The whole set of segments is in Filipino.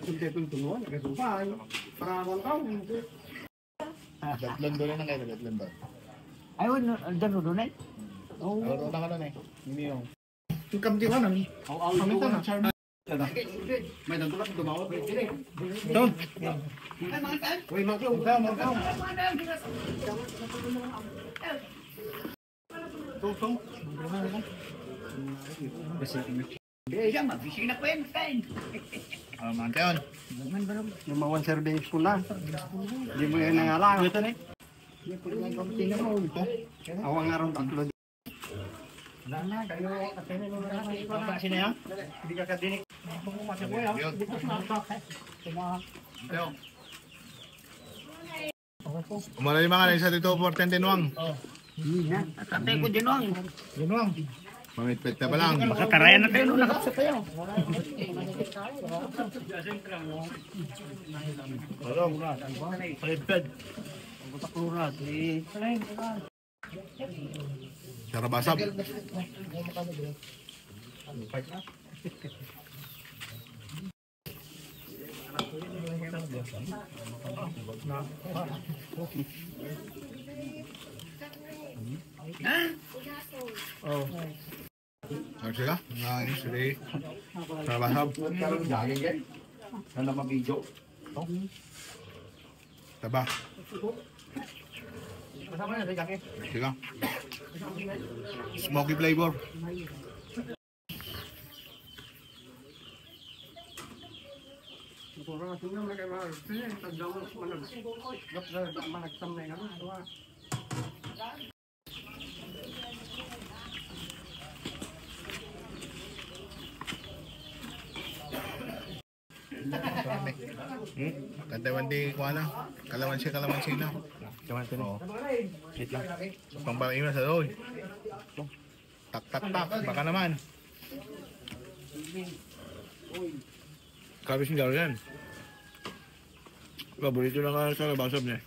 Tuntunuan, nagkasupay. Para naman tao. Datlon doon na kayo, datlon doon. Ay, dyan doon eh. Oo. Laro na ka doon eh. Hindi yung... Yung kamtiwanan. Kami ito na. May nagtulak, dumawa. Doon. Uy, magkaw. Magkaw. Tung. Siya, mag-fishing na po yan. Manteon. Yung mga one service po na. Hindi mo yan nangalang. Ito na eh. Tingnan mo. Awang nga ron tatlo. Wala na, kayo. Kasi na yan. Hindi ka kadinig. Umalay mga na isa dito for 10 dinwang. Tatay ko dinwang. Ginwang. Pamitpit na pa lang. Makakarayan na kayo nung nakapsa kayo. Parang na. Pred. Butak-lurat. Sarabasab. Oh. Sige ka? Ngayon, sige. Sarabasab. Ano ma-video? Taba. Kasama na, Jackie. Sige ka. Smoky flavor. Kurang tingnan mo kay Mar. Tagdaw mo manag. Gap managtam na yan. Kantawan di ko na. Kalamansi na. Kamanti na. Shit lang. Pangbaim na sa doon. Tak. Baka naman. Kabis niya yan. Paborito lang ka sa labasab niya.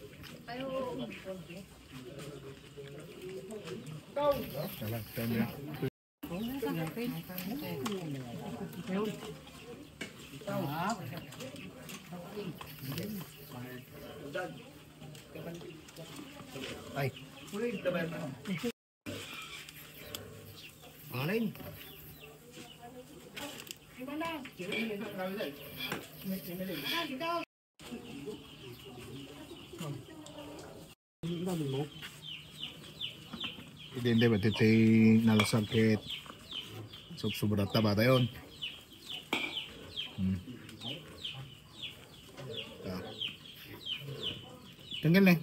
Ay. Pangalan. Hindi ba ito nalasagkit subrat na ba tayo? Tinggal nih.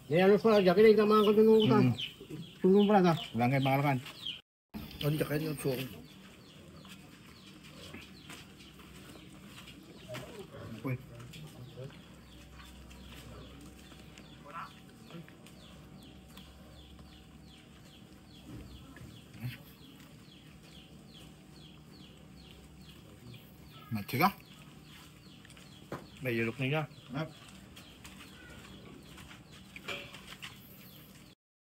Ya ano pa, Jackie na mga katulungan ka. Tulong pala ka. Langit makalakan. Ano Jackie yung suong? Uy. Macam May yulok niya.